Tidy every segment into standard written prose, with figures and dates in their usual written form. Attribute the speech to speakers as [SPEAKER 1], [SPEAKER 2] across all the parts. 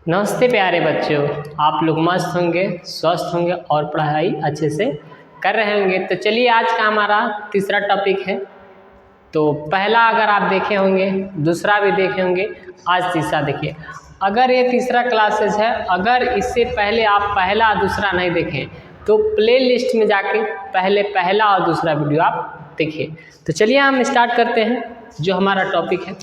[SPEAKER 1] नमस्ते प्यारे बच्चों, आप लोग मस्त होंगे, स्वस्थ होंगे और पढ़ाई अच्छे से कर रहे होंगे। तो चलिए, आज का हमारा तीसरा टॉपिक है। तो पहला अगर आप देखे होंगे, दूसरा भी देखे होंगे, आज तीसरा देखिए। अगर ये तीसरा क्लासेस है, अगर इससे पहले आप पहला और दूसरा नहीं देखें तो प्ले लिस्ट में जाके पहले पहला और दूसरा वीडियो आप देखिए। तो चलिए हम स्टार्ट करते हैं जो हमारा टॉपिक है।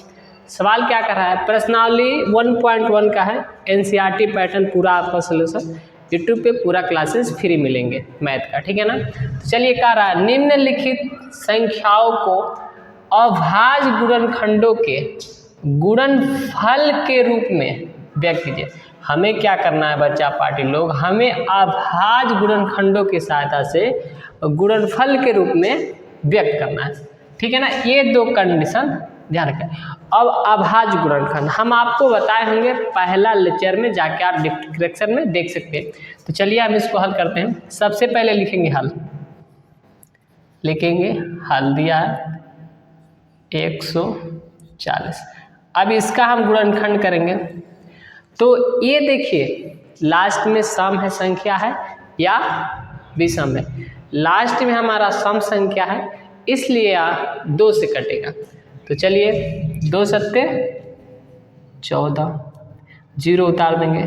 [SPEAKER 1] सवाल क्या कर रहा है? प्रश्नावली 1.1 का है, एनसीईआरटी पैटर्न पूरा आपका सोल्यूशन यूट्यूब पे पूरा क्लासेस फ्री मिलेंगे मैथ का, ठीक है ना। तो चलिए, कह रहा है निम्नलिखित संख्याओं को अभाज्य गुणनखंडों के गुणनफल के रूप में व्यक्त कीजिए। हमें क्या करना है बच्चा पार्टी लोग, हमें अभाज्य गुणनखंडों की सहायता से गुणनफल के रूप में व्यक्त करना है, ठीक है ना। ये दो कंडीशन ध्यान रखें। अब अभाज्य गुणनखंड हम आपको बताए होंगे पहला लेक्चर में, जाके आप डिस्क्रिप्शन में देख सकते हैं। तो चलिए हम इसको हल करते हैं। सबसे पहले लिखेंगे हल, लिखेंगे हल दिया है 140। अब इसका हम गुणनखंड करेंगे। तो ये देखिए, लास्ट में सम है, संख्या है या विषम है। लास्ट में हमारा सम संख्या है, इसलिए 2 से कटेगा। तो चलिए, 2 सत्ते 14, 0 उतार देंगे,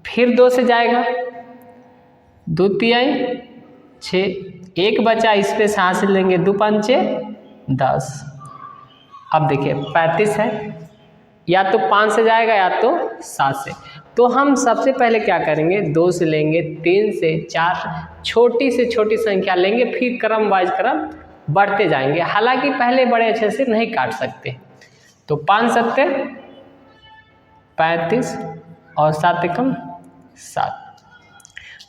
[SPEAKER 1] फिर 2 से जाएगा, 2 तिहाई 6, 1 बचा, इस पे से हासिल लेंगे, 2 पंचे 10। अब देखिए 35 है, या तो 5 से जाएगा या तो 7 से। तो हम सबसे पहले क्या करेंगे, 2 से लेंगे, 3 से 4, छोटी से छोटी संख्या लेंगे, फिर क्रम वाइज क्रम बढ़ते जाएंगे। हालांकि पहले बड़े अच्छे से नहीं काट सकते। तो 5 सत्ते 35 और 7 एकम 7।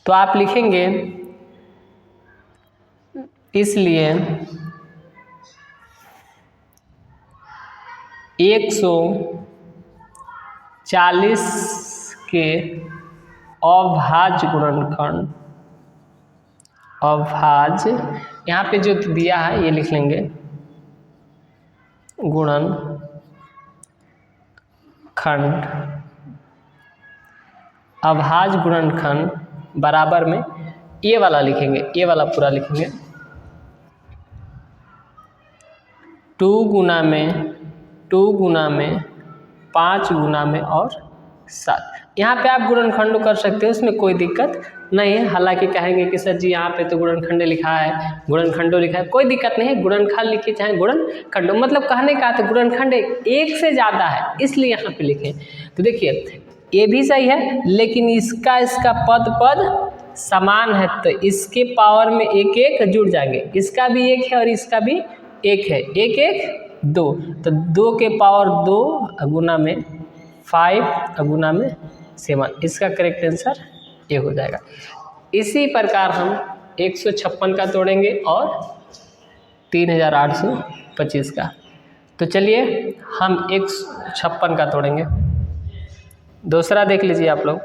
[SPEAKER 1] तो आप लिखेंगे, इसलिए 140 के अभाज्य गुणनखंड, अभाज्य यहाँ पे जो दिया है ये लिख लेंगे, गुणनखंड, अभाज्य गुणनखंड बराबर में ये वाला लिखेंगे, ये वाला पूरा लिखेंगे, 2 गुना में 5 गुना में और 7। यहाँ पे आप गुणनखंड कर सकते हो, उसमें कोई दिक्कत नहीं है। हालांकि कहेंगे कि सर जी यहाँ पे तो गुणनखंड लिखा है, गुणनखंडो लिखा है, कोई दिक्कत नहीं है। गुणनखंड लिखिए चाहे गुणनखंडो, मतलब कहने का तो गुणनखंड एक से ज़्यादा है, इसलिए यहाँ पे लिखें। तो देखिए ये भी सही है, लेकिन इसका पद समान है, तो इसके पावर में 1 1 जुड़ जाएंगे। इसका भी 1 है और इसका भी 1 है, 1 1 2, तो 2 के पावर 2 गुना में 5 गुना में 7, इसका करेक्ट आंसर ये हो जाएगा। इसी प्रकार हम 156 का तोड़ेंगे और 3825 का। तो चलिए हम 156 का तोड़ेंगे। दूसरा देख लीजिए आप लोग,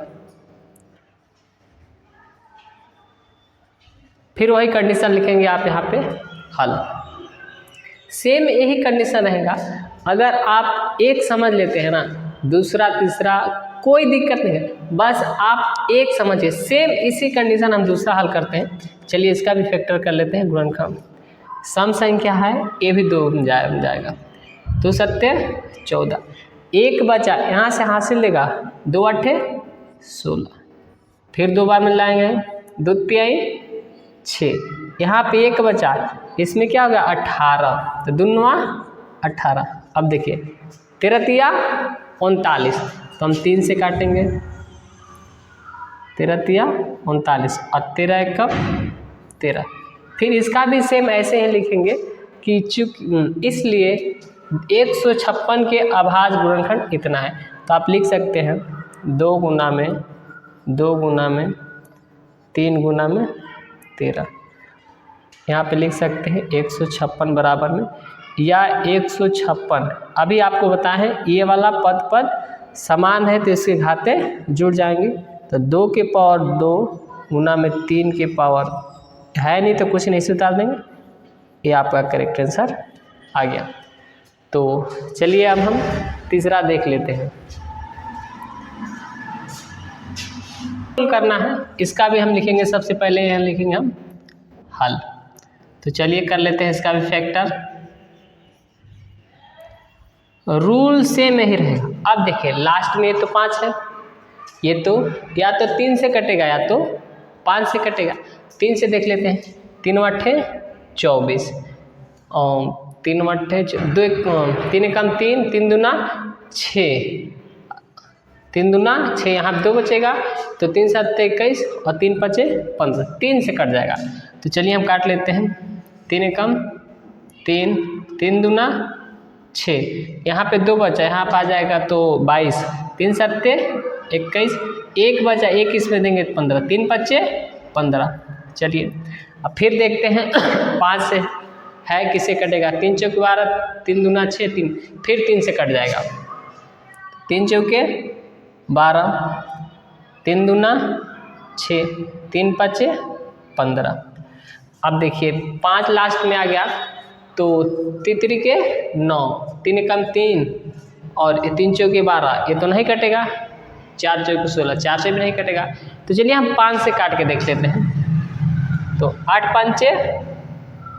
[SPEAKER 1] फिर वही कंडीशन लिखेंगे आप यहाँ पे हल। सेम यही कंडीशन रहेगा। अगर आप एक समझ लेते हैं ना, दूसरा तीसरा कोई दिक्कत नहीं है, बस आप एक समझिए। सेम इसी कंडीशन हम दूसरा हल करते हैं। चलिए इसका भी फैक्टर कर लेते हैं। गुणनखंड सम संख्या है, ये भी 2 में जाएगा, 2 सत्ते 14, 1 बचा, यहाँ से हासिल लेगा, 2 8 16, फिर 2 बार मिलाएंगे, 2 तिहाई 6, यहाँ पे 1 बचा, इसमें क्या होगा 18, तो 2 9 18। अब देखिए 13 तिया 39, तो हम 3 से काटेंगे, 13 तिया 39 और 13 एकम 13। फिर इसका भी सेम ऐसे ही लिखेंगे कि इसलिए 156 के अभाज्य गुणनखंड इतना है। तो आप लिख सकते हैं 2 गुना में 3 गुना में 13। यहाँ पे लिख सकते हैं 156 बराबर में, या 156 अभी आपको बताएं ये वाला पद समान है, तो इसके घाते जुड़ जाएंगे। तो 2 के पावर 2 गुना में 3 के पावर है नहीं, तो कुछ नहीं से उतार देंगे, ये आपका करेक्ट आंसर आ गया। तो चलिए अब हम तीसरा देख लेते हैं। करना है, इसका भी हम लिखेंगे। सबसे पहले यहाँ लिखेंगे हम हल। तो चलिए कर लेते हैं इसका भी फैक्टर। रूल सेम ही रहेगा। अब देखिए लास्ट में ये तो 5 है, ये तो या तो 3 से कटेगा या तो 5 से कटेगा। 3 से देख लेते हैं। 3 अट्ठे 24 और 3 अट्ठे 2, 3 कम 3, 3 दूना 6, 3 दूना 6, यहाँ 2 बचेगा तो 3 7 21 और 3 5 15, 3 से कट जाएगा। तो चलिए हम काट लेते हैं। 3 कम 3, 3 दूना 6, यहाँ पे 2 बचा, यहाँ पे आ जाएगा तो 22, 3 7 21, 1 बचा, 1 इसमें देंगे 15, 3 5 15। चलिए अब फिर देखते हैं 5 से है किसे कटेगा। 3 चौके 12, 3 दूना 6, 3 फिर 3 से कट जाएगा। 3 चौके 12, 3 दूना 6, 3 5 15। अब देखिए 5 लास्ट में आ गया तो 3 के 9, 3 कम 3 और 3 चौके 12, ये तो नहीं कटेगा। 4 चौके 16, 4 से भी नहीं कटेगा। तो चलिए हम 5 से काट के देख लेते हैं। तो 8 5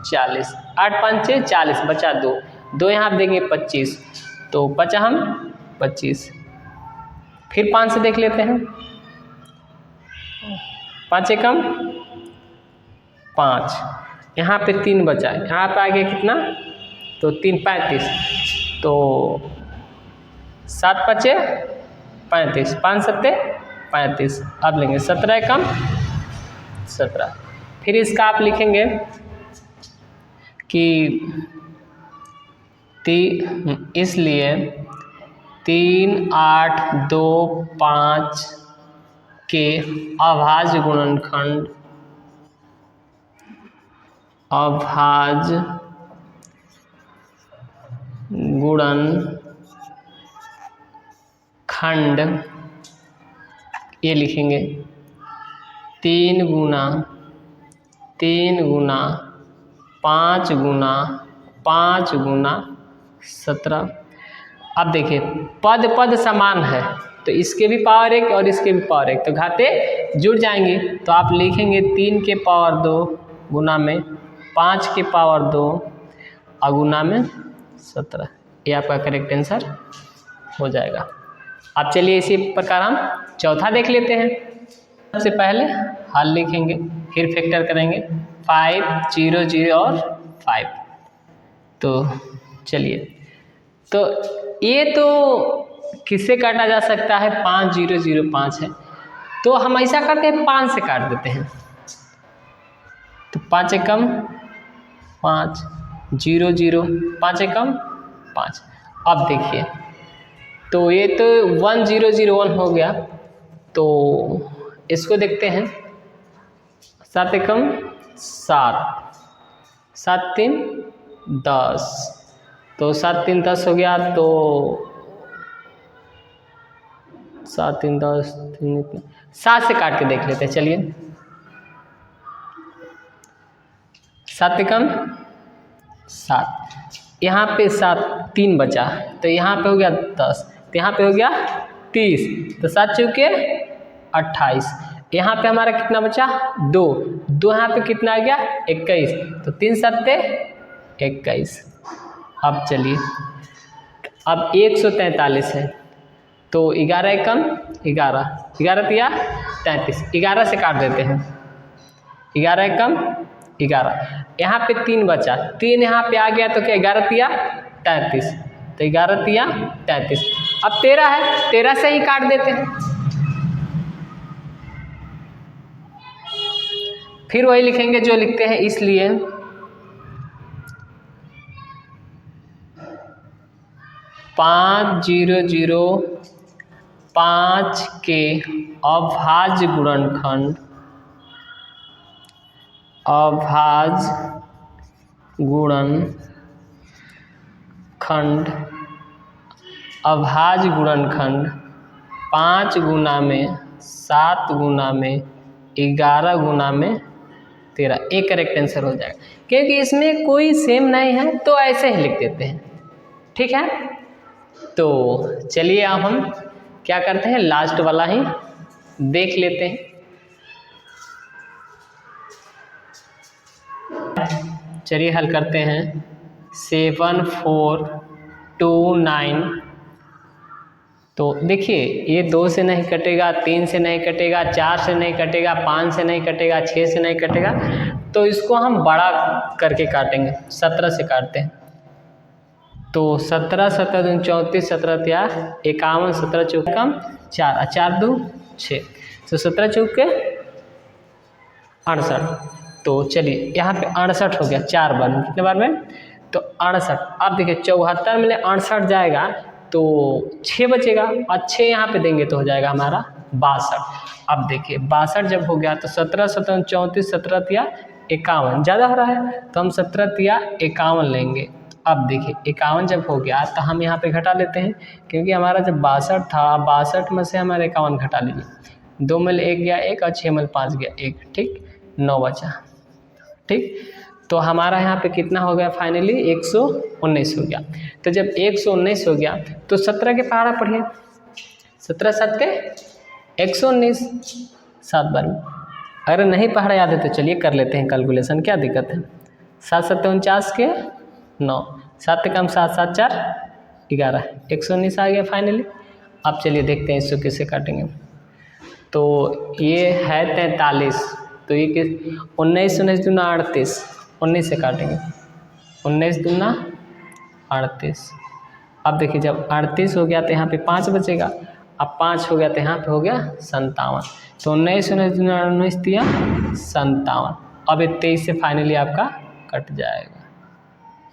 [SPEAKER 1] 40, 8 5 40, बचा 2, 2 यहाँ देंगे 25, तो बचा हम 25। फिर 5 से देख लेते हैं। 5 कम 5, यहाँ पे 3 बचा, यहाँ पे आ गया कितना तो 3 35, तो 7 5 35, 5 7 35। अब लेंगे 17 कम 17। फिर इसका आप लिखेंगे कि इसलिए 3 8 2 5 के अभाज्य गुणनखंड ये लिखेंगे 3 गुना 3 गुना 5 गुना 5 गुना 17। अब देखिए पद पद समान है तो इसके भी पावर 1 और इसके भी पावर 1, तो घाते जुड़ जाएंगे। तो आप लिखेंगे 3 के पावर 2 गुना में 5 के पावर 2 और गुना में 17। ये आपका करेक्ट आंसर हो जाएगा। अब चलिए इसी प्रकार हम चौथा देख लेते हैं। सबसे पहले हल लिखेंगे, फिर फैक्टर करेंगे 5 0 0 और 5। तो चलिए, तो ये तो किससे काटा जा सकता है, 5 0 0 5 है, तो हम ऐसा करते हैं 5 से काट देते हैं। तो 5 कम 5 0 0, 5 कम 5। अब देखिए तो ये तो 1 0 0 1 हो गया, तो इसको देखते हैं। 7 कम 7, 7 3 10, तो 7 3 10 हो गया, तो 7 3 10 3 7 से काट के देख लेते हैं। चलिए 7 कम 7, यहाँ पे 7 3 बचा, तो यहाँ पे हो गया 10, तो यहाँ पे हो गया 30, तो 7 चौके 28। यहाँ पे हमारा कितना बचा 2, यहाँ पे कितना आ गया 21, तो 3 7 21। अब चलिए अब 143 है, तो 11 कम 11, 11 तिया 33, 11 से काट देते हैं। 11 कम 11, यहाँ पे 3 बचा, 3 यहाँ पे आ गया, तो क्या 11 तिया 33, तो 11 तिया 33। अब 13 है, 13 से ही काट देते हैं। फिर वही लिखेंगे जो लिखते हैं, इसलिए 5 0 0 5 के अभाज्य गुणनखंड अभाज्य गुणनखंड 5 गुना में 7 गुना में 11 गुना में 13, एक करेक्ट आंसर हो जाएगा। क्योंकि इसमें कोई सेम नहीं है तो ऐसे ही लिख देते हैं, ठीक है। तो चलिए अब हम क्या करते हैं, लास्ट वाला ही देख लेते हैं। चलिए हल करते हैं। 7 4 2 9। तो देखिए ये 2 से नहीं कटेगा, 3 से नहीं कटेगा, 4 से नहीं कटेगा, 5 से नहीं कटेगा, 6 से नहीं कटेगा, तो इसको हम बड़ा करके काटेंगे। 17 से काटते हैं। तो 17 17 दूनी 34, 17 तिया 51, 17 चौके कम 4, 4 2 6, तो 17 चौके 68। तो चलिए यहाँ पे 68 हो गया 4 बार में, कितने बार में? तो 68। अब देखिए 74 में 68 जाएगा तो 6 बचेगा, और 6 यहाँ पे देंगे तो हो जाएगा हमारा 62। अब देखिए 62 जब हो गया तो 17 17 34, 17 तिया 51, ज़्यादा हो रहा है तो हम 17 तिया 51 लेंगे। अब देखिए 51 जब हो गया तो हम यहाँ पे घटा लेते हैं, क्योंकि हमारा जब 62 था, 62 में से हमारे 51 घटा लीजिए। 2 में 1 गया 1, और 6 में 5 गया 1, ठीक, 9 बचा, ठीक। तो हमारा यहाँ पे कितना हो गया फाइनली? 119 हो गया। तो जब 119 हो गया तो 17 के पहाड़ा पढ़िए, 17 7 119, 7 बार में। अगर नहीं पहाड़ा याद है तो चलिए कर लेते हैं कैलकुलेशन, क्या दिक्कत है? 7 7 49 के 9, 7 कम 7 7 4 11, 119 आ गया फाइनली। अब चलिए देखते हैं इसको कैसे काटेंगे। तो ये है 43, तो ये किस 19 19 दूना 38, 19 से काटेंगे। 19 दूना 38। अब देखिए जब 38 हो गया तो यहाँ पे 5 बचेगा, अब 5 हो गया तो यहाँ पे हो गया 57। तो 19 19 दूना 19 दिया 57। अब ये 23 से फाइनली आपका कट जाएगा,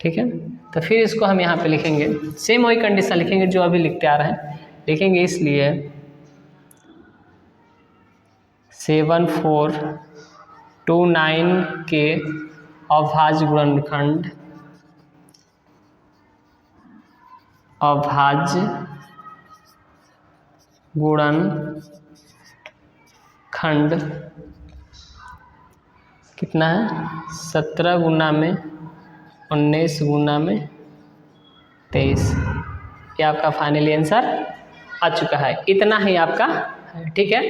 [SPEAKER 1] ठीक है। तो फिर इसको हम यहाँ पे लिखेंगे, सेम वही कंडीशन लिखेंगे जो अभी लिखते आ रहे हैं, लिखेंगे इसलिए 7 4 2 9 के अभाज्य गुणनखंड, अभाज्य गुणनखंड कितना है? 17 गुना में 19 गुना में 23। ये आपका फाइनली आंसर आ चुका है। इतना ही आपका है, ठीक है।